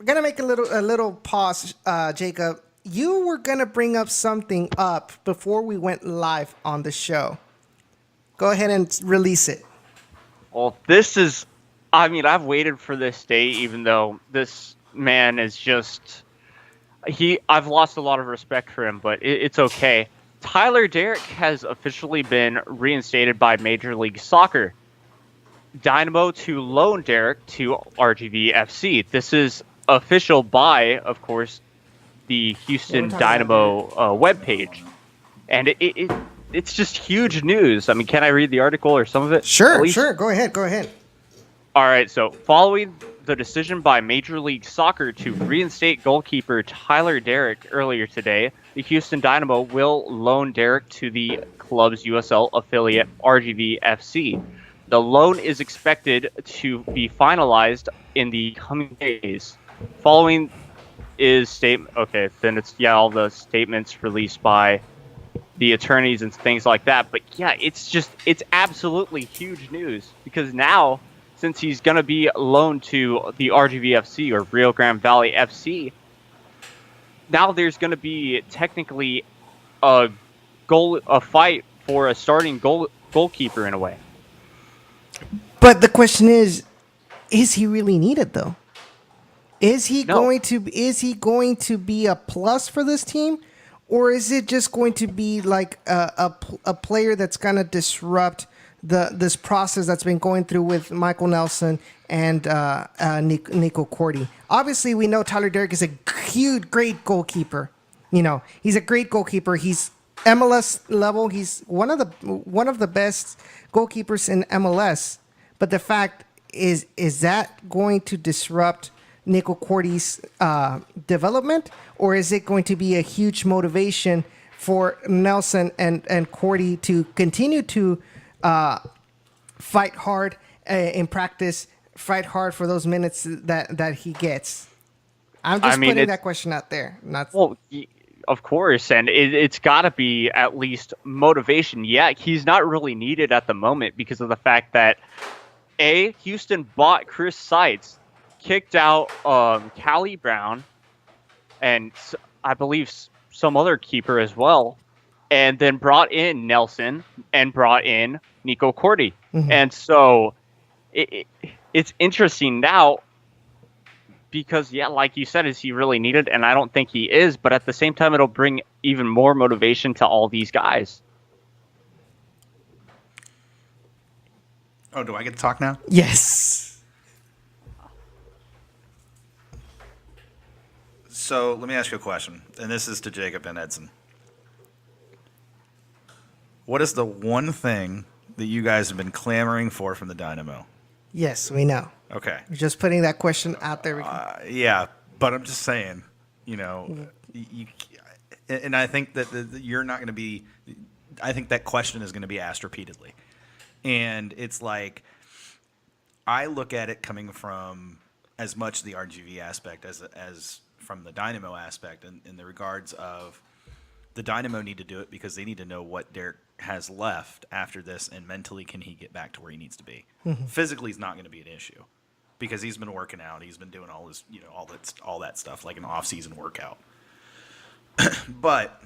gonna make a little pause, Jacob. You were gonna bring up something up before we went live on the show. Go ahead and release it. Well, this is, I mean, I've waited for this day, even though this man is just, I've lost a lot of respect for him, but it's okay. Tyler Deric has officially been reinstated by Major League Soccer. Dynamo to loan Deric to RGVFC. This is official by, of course, the Houston Dynamo webpage. And it's just huge news. I mean, can I read the article or some of it? Sure. Go ahead. All right, so following the decision by Major League Soccer to reinstate goalkeeper Tyler Deric earlier today, the Houston Dynamo will loan Deric to the club's USL affiliate RGVFC. The loan is expected to be finalized in the coming days. Following is statement. Okay, then it's all the statements released by the attorneys and things like that. But yeah, it's absolutely huge news because now, since he's going to be loaned to the RGVFC or Rio Grande Valley FC, now there's going to be technically a fight for a starting goalkeeper in a way. But the question is he really needed though? Is he going to be a plus for this team, or is it just going to be like a player that's going to disrupt this process that's been going through with Michael Nelson and Nico Corti? Obviously, we know Tyler Deric is a huge, great goalkeeper. You know, he's a great goalkeeper. He's MLS level. He's one of the best goalkeepers in MLS. But the fact is that going to disrupt Nico Corti's development, or is it going to be a huge motivation for Nelson and Corti to continue to fight hard in practice, fight hard for those minutes that he gets? I'm just putting that question out there. Of course, and it's got to be at least motivation. Yeah, he's not really needed at the moment because of the fact that Houston bought Chris Seitz, kicked out Callie Brown, and I believe some other keeper as well, and then brought in Nelson and brought in Nico Corti. Mm-hmm. And so it's interesting now because, yeah, like you said, is he really needed? And I don't think he is, but at the same time, it'll bring even more motivation to all these guys. Oh, do I get to talk now? Yes. So let me ask you a question, and this is to Jacob and Edson. What is the one thing that you guys have been clamoring for from the Dynamo? Yes, we know. Okay. We're just putting that question out there. Yeah, but I'm just saying, and I think that you're not going to be. I think that question is going to be asked repeatedly. And it's like, I look at it coming from as much the RGV aspect as from the Dynamo aspect in the regards of the Dynamo need to do it because they need to know what Deric has left after this and mentally can he get back to where he needs to be. Mm-hmm. Physically is not going to be an issue because he's been working out. He's been doing all his, all that stuff like an off-season workout. But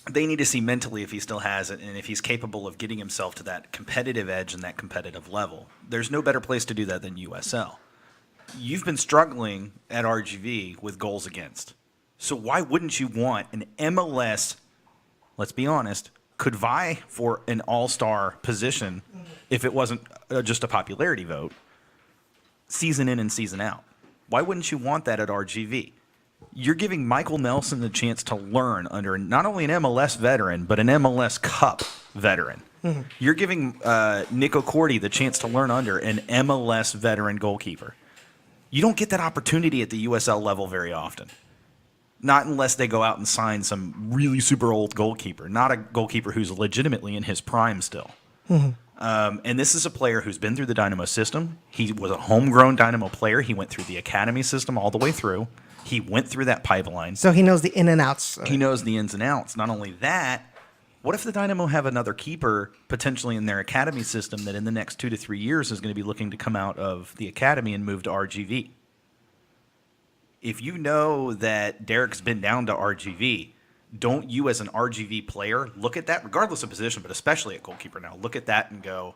they need to see mentally if he still has it and if he's capable of getting himself to that competitive edge and that competitive level. There's no better place to do that than USL. You've been struggling at RGV with goals against. So why wouldn't you want an MLS, let's be honest, could vie for an all-star position if it wasn't just a popularity vote, season in and season out? Why wouldn't you want that at RGV? You're giving Michael Nelson the chance to learn under not only an MLS veteran, but an MLS Cup veteran. Mm-hmm. You're giving Nico Corti the chance to learn under an MLS veteran goalkeeper. You don't get that opportunity at the USL level very often. Not unless they go out and sign some really super old goalkeeper, not a goalkeeper who's legitimately in his prime still. Mm-hmm. And this is a player who's been through the Dynamo system. He was a homegrown Dynamo player. He went through the academy system all the way through. He went through that pipeline. So he knows the in and outs. He knows the ins and outs. Not only that, what if the Dynamo have another keeper potentially in their academy system that in the next 2 to 3 years is going to be looking to come out of the academy and move to RGV? If you know that Deric's been down to RGV, don't you as an RGV player look at that, regardless of position, but especially at goalkeeper now, look at that and go,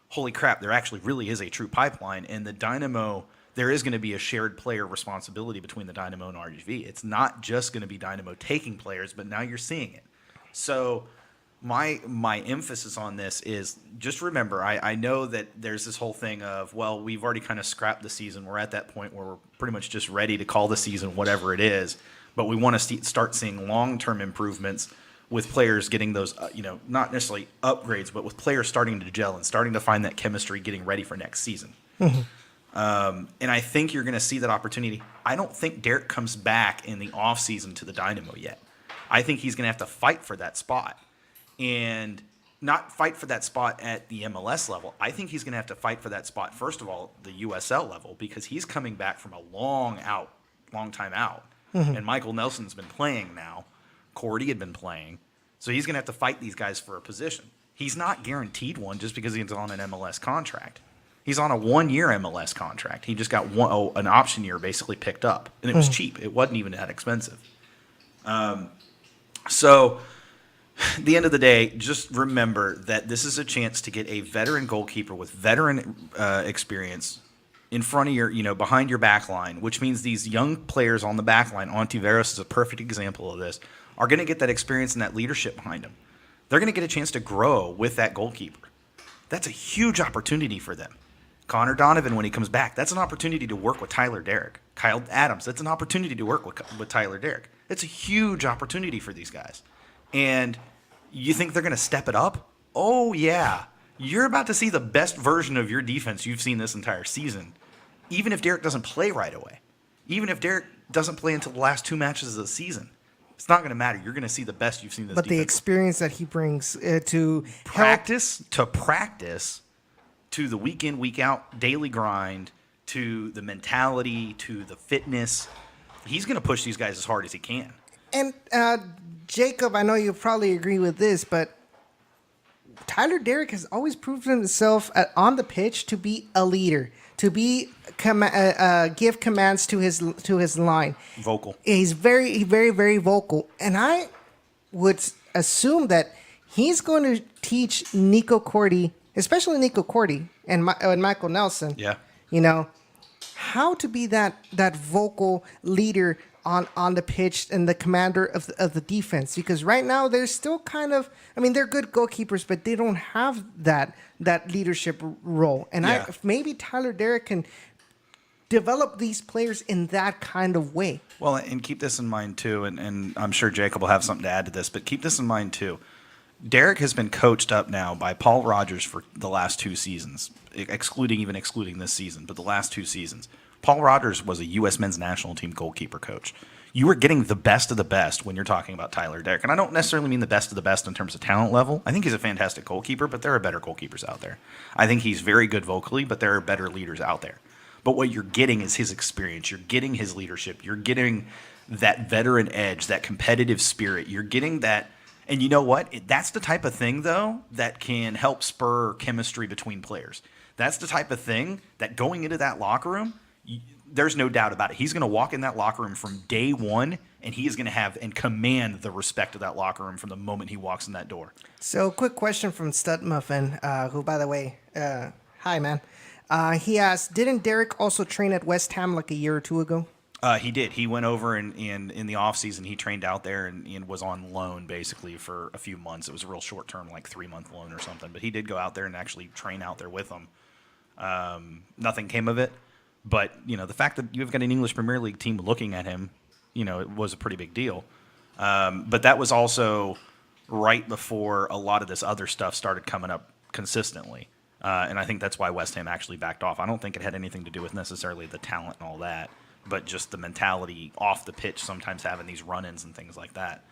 holy crap, there actually really is a true pipeline. And the Dynamo, there is going to be a shared player responsibility between the Dynamo and RGV. It's not just going to be Dynamo taking players, but now you're seeing it. So my emphasis on this is just remember, I know that there's this whole thing of, well, we've already kind of scrapped the season. We're at that point where we're pretty much just ready to call the season whatever it is. But we want to start seeing long-term improvements with players getting those, not necessarily upgrades, but with players starting to gel and starting to find that chemistry, getting ready for next season. And I think you're going to see that opportunity. I don't think Deric comes back in the offseason to the Dynamo yet. I think he's going to have to fight for that spot. And not fight for that spot at the MLS level. I think he's going to have to fight for that spot, first of all, the USL level, because he's coming back from a long time out. And Michael Nelson's been playing now. Cordy had been playing. So he's going to have to fight these guys for a position. He's not guaranteed one just because he's on an MLS contract. He's on a 1-year MLS contract. He just got an option year basically picked up. And it was cheap. It wasn't even that expensive. So at the end of the day, just remember that this is a chance to get a veteran goalkeeper with veteran experience in front of your, behind your back line, which means these young players on the back line, Ontiveros is a perfect example of this, are going to get that experience and that leadership behind them. They're going to get a chance to grow with that goalkeeper. That's a huge opportunity for them. Connor Donovan, when he comes back, that's an opportunity to work with Tyler Deric. Kyle Adams, that's an opportunity to work with Tyler Deric. It's a huge opportunity for these guys. And you think they're going to step it up? Oh, yeah. You're about to see the best version of your defense you've seen this entire season, even if Deric doesn't play right away. Even if Deric doesn't play until the last 2 matches of the season. It's not going to matter. You're going to see the best you've seen this defense. But the experience that he brings to practice, to the week in, week out daily grind, to the mentality, to the fitness, he's going to push these guys as hard as he can. And Jacob, I know you'll probably agree with this, but Tyler Deric has always proven himself on the pitch to be a leader, to be give commands to his line. Vocal. He's very, very, very vocal, and I would assume that he's going to teach Nico Cordy, especially Nico Cordy and Michael Nelson. Yeah. How to be that vocal leader on the pitch and the commander of the defense, because right now they're still kind of, they're good goalkeepers, but they don't have that leadership role. And maybe Tyler Deric can develop these players in that kind of way. Well, and keep this in mind too, and I'm sure Jacob will have something to add to this, but keep this in mind too. Deric has been coached up now by Paul Rogers for the last 2 seasons, excluding this season, but the last 2 seasons. Paul Rogers was a U.S. men's national team goalkeeper coach. You were getting the best of the best when you're talking about Tyler Deric. And I don't necessarily mean the best of the best in terms of talent level. I think he's a fantastic goalkeeper, but there are better goalkeepers out there. I think he's very good vocally, but there are better leaders out there. But what you're getting is his experience. You're getting his leadership. You're getting that veteran edge, that competitive spirit. You're getting that. And you know what? That's the type of thing, though, that can help spur chemistry between players. That's the type of thing that going into that locker room, there's no doubt about it. He's going to walk in that locker room from day one, and he is going to have and command the respect of that locker room from the moment he walks in that door. So, quick question from Stud Muffin, who, by the way, hi, man. He asked, didn't Deric also train at West Ham like a year or 2 ago? He did. He went over and in the offseason, he trained out there and was on loan basically for a few months. It was a real short term, like 3-month loan or something. But he did go out there and actually train out there with them. Nothing came of it. But, the fact that you've got an English Premier League team looking at him, it was a pretty big deal. But that was also right before a lot of this other stuff started coming up consistently. And I think that's why West Ham actually backed off. I don't think it had anything to do with necessarily the talent and all that, but just the mentality off the pitch, sometimes having these run-ins and things like that.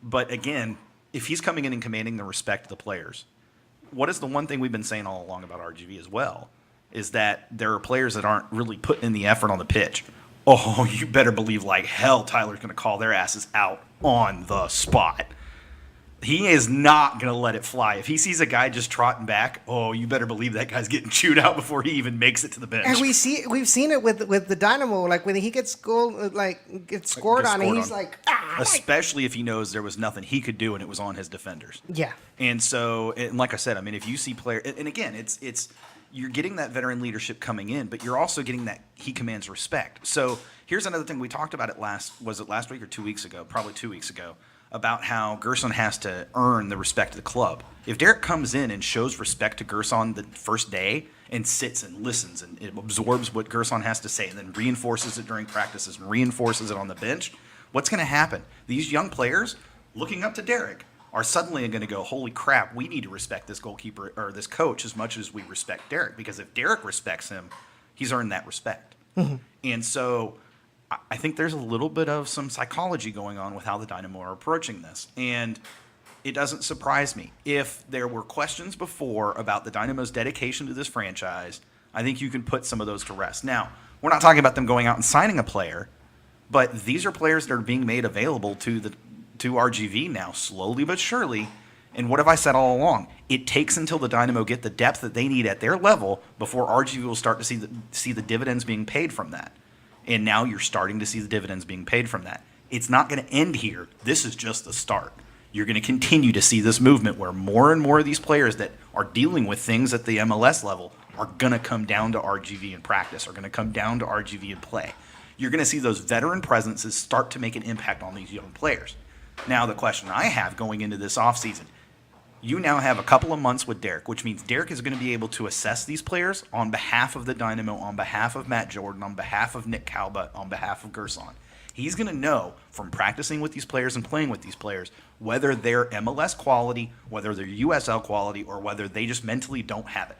But again, if he's coming in and commanding the respect of the players, what is the one thing we've been saying all along about RGV as well, is that there are players that aren't really putting in the effort on the pitch. Oh, you better believe like hell Tyler's going to call their asses out on the spot. He is not going to let it fly. If he sees a guy just trotting back, oh, you better believe that guy's getting chewed out before he even makes it to the bench. And we've seen it with the Dynamo. Like when he gets gets scored on, and he's like, especially if he knows there was nothing he could do and it was on his defenders. Yeah. And so, and like I said, I mean, if you see player, and again, it's you're getting that veteran leadership coming in, but you're also getting that he commands respect. So here's another thing we talked about it last week or 2 weeks ago? Probably 2 weeks ago. About how Gerson has to earn the respect of the club. If Deric comes in and shows respect to Gerson the first day and sits and listens and it absorbs what Gerson has to say and then reinforces it during practices and reinforces it on the bench, what's going to happen? These young players looking up to Deric are suddenly going to go, holy crap, we need to respect this goalkeeper or this coach as much as we respect Deric, because if Deric respects him, he's earned that respect. Mm-hmm. And so I think there's a little bit of some psychology going on with how the Dynamo are approaching this. And it doesn't surprise me. If there were questions before about the Dynamo's dedication to this franchise, I think you can put some of those to rest. Now, we're not talking about them going out and signing a player, but these are players that are being made available to RGV now, slowly but surely. And what have I said all along? It takes until the Dynamo get the depth that they need at their level before RGV will start to see the dividends being paid from that. And now you're starting to see the dividends being paid from that. It's not going to end here. This is just the start. You're going to continue to see this movement where more and more of these players that are dealing with things at the MLS level are going to come down to RGV in practice, are going to come down to RGV in play. You're going to see those veteran presences start to make an impact on these young players. Now, the question I have going into this offseason, you now have a couple of months with Deric, which means Deric is going to be able to assess these players on behalf of the Dynamo, on behalf of Matt Jordan, on behalf of Nick Calba, on behalf of Gerson. He's going to know from practicing with these players and playing with these players whether they're MLS quality, whether they're USL quality, or whether they just mentally don't have it.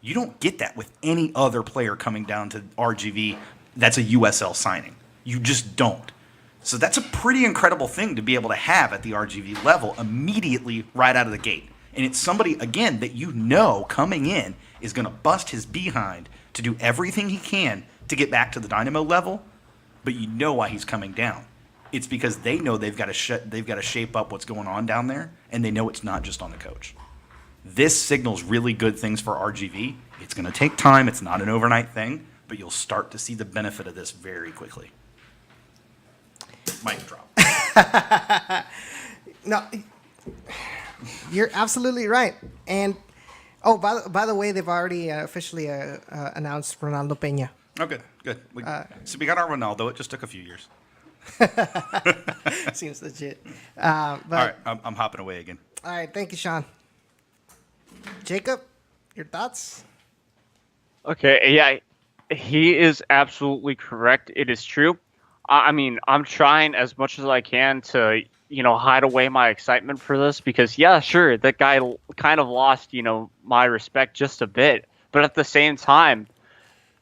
You don't get that with any other player coming down to RGV that's a USL signing. You just don't. So that's a pretty incredible thing to be able to have at the RGV level immediately right out of the gate. And it's somebody, again, that you know coming in is going to bust his behind to do everything he can to get back to the Dynamo level, but you know why he's coming down. It's because they know they've got to shape up what's going on down there, and they know it's not just on the coach. This signals really good things for RGV. It's going to take time. It's not an overnight thing, but you'll start to see the benefit of this very quickly. Mic drop. No, you're absolutely right. And by the way, they've already officially announced Fernando Pena. Oh, good. So we got our Ronaldo. It just took a few years. Seems legit. All right, I'm hopping away again. All right, thank you, Sean. Jacob, your thoughts? Okay, yeah, he is absolutely correct. It is true. I mean, I'm trying as much as I can to, hide away my excitement for this because, yeah, sure, that guy kind of lost, my respect just a bit. But at the same time,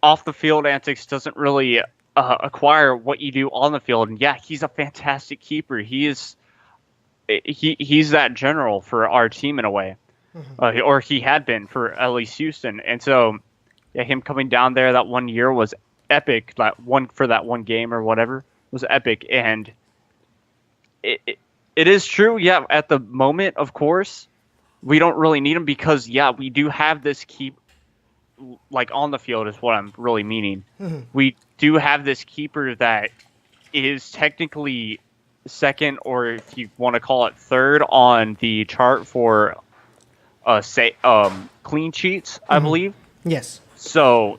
off the field antics doesn't really acquire what you do on the field. And yeah, he's a fantastic keeper. He's that general for our team in a way, or he had been for at least Houston. And so, yeah, him coming down there that 1 year was epic. That one game or whatever was epic. And it is true. Yeah, at the moment, of course, we don't really need him because we do have this on the field is what I'm really meaning. Mm-hmm. We do have this keeper that is technically second, or if you want to call it third, on the chart for clean sheets, I believe. Yes. So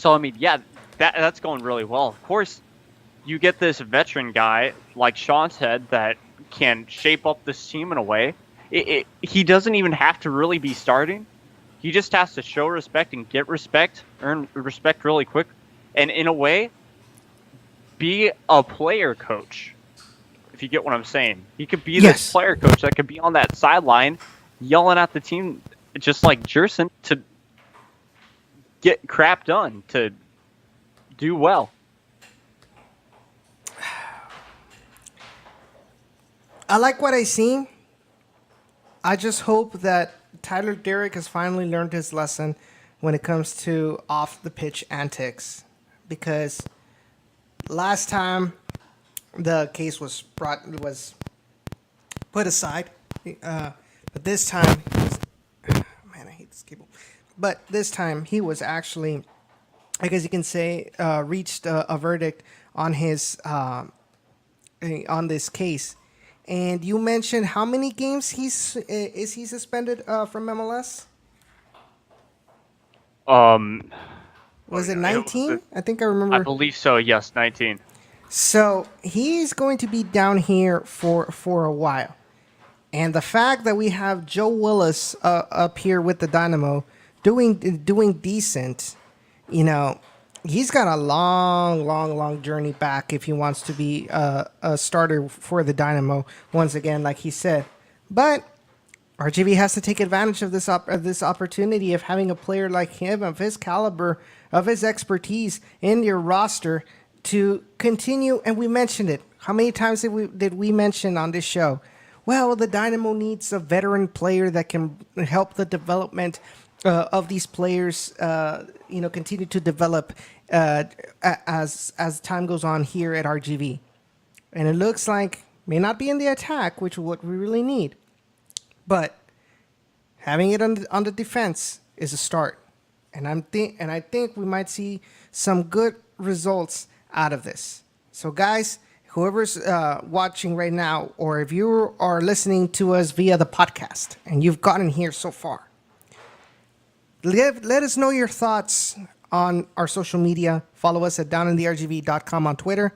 I mean, yeah, that's going really well. Of course, you get this veteran guy like Sean said that can shape up this team in a way. He doesn't even have to really be starting. He just has to show respect and get respect, earn respect really quick, and in a way, be a player coach, if you get what I'm saying. He could be this player coach that could be on that sideline yelling at the team just like Gerson to get crap done, to do well. I like what I seen. I just hope that Tyler Deric has finally learned his lesson when it comes to off-the-pitch antics. Because last time the case was put aside. But this time, man, I hate this cable. But this time, he was actually, I guess you can say, reached a verdict on his on this case. And you mentioned how many games is he suspended from MLS? Was it 19? I think I remember. I believe so. Yes, 19. So he's going to be down here for a while. And the fact that we have Joe Willis up here with the Dynamo doing decent, you know, he's got a long journey back if he wants to be a starter for the Dynamo once again, like he said. But RGV has to take advantage of this opportunity of having a player like him, of his caliber, of his expertise in your roster to continue. And we mentioned it. How many times did we mention on this show? Well, the Dynamo needs a veteran player that can help the development of these players, continue to develop as time goes on here at RGV. And it looks like may not be in the attack, which is what we really need, but having it on the defense is a start. And I think we might see some good results out of this. So, guys, whoever's watching right now, or if you are listening to us via the podcast and you've gotten here so far, let us know your thoughts on our social media. Follow us at downintheRGV.com on Twitter,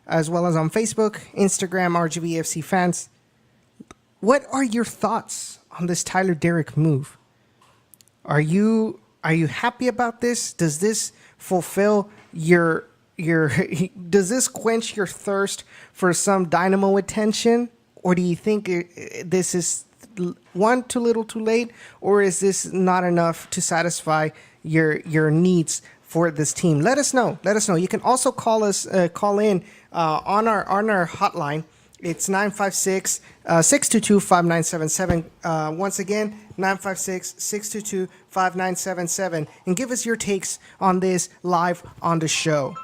as well as on Facebook, Instagram, RGVFC fans. What are your thoughts on this Tyler Deric move? Are you happy about this? Does this fulfill your does this quench your thirst for some Dynamo attention, or do you think this is too little too late, or is this not enough to satisfy your needs for this team? Let us know. You can also call in on our hotline. It's 956-622-5977. Once again, 956-622-5977, and give us your takes on this live on the show.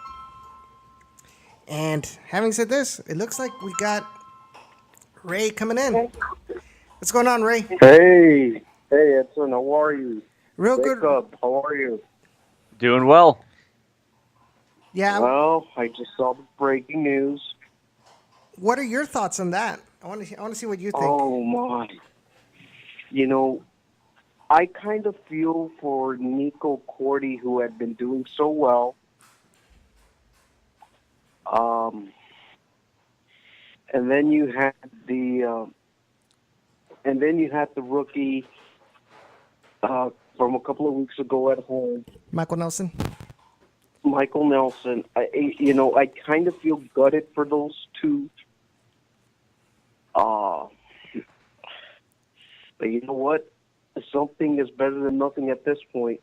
And having said this, it looks like we got Ray coming in. What's going on, Ray? Hey, Edson, how are you? Real Wake good. up. How are you? Doing well. Yeah. Well, I just saw the breaking news. What are your thoughts on that? I want to see what you think. Oh my! You know, I kind of feel for Nico Cordy, who had been doing so well. And then you had the rookie from a couple of weeks ago at home, Michael Nelson. I kind of feel gutted for those two. But you know what? Something is better than nothing at this point.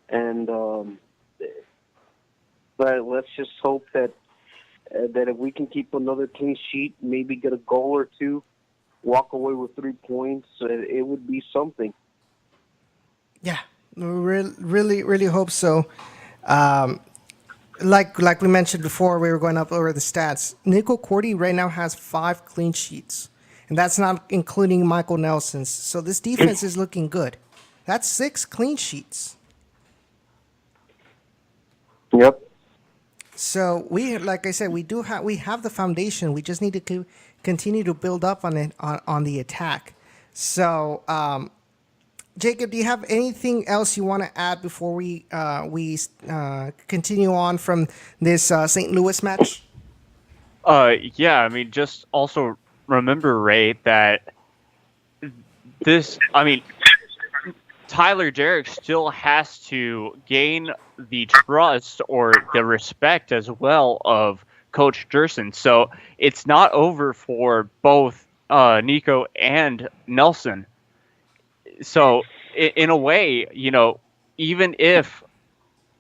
And but let's just hope that if we can keep another clean sheet, maybe get a goal or two, walk away with 3 points, it would be something. Yeah, really hope so. Like we mentioned before, we were going up over the stats. Nico Cordy right now has 5 clean sheets, and that's not including Michael Nelson's. So this defense is looking good. That's 6 clean sheets. Yep. So like I said, we have the foundation. We just need to continue to build up on it on the attack. So, Jacob, do you have anything else you want to add before we continue on from this St. Louis match? Yeah, I mean, just also remember, Ray, that Tyler Deric still has to gain the trust or the respect as well of Coach Gerson. So it's not over for both Nico and Nelson. So in a way, even if,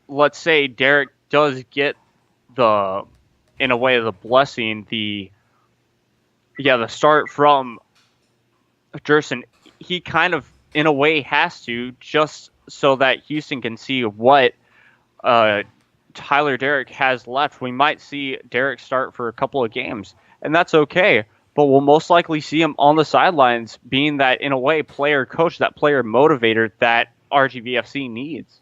let's say, Deric does get the blessing, the start from Gerson, he kind of, in a way, has to, just so that Houston can see what Tyler Deric has left. We might see Deric start for a couple of games, and that's okay. but we'll most likely see him on the sidelines, being that, in a way, player coach, that player motivator that RGVFC needs.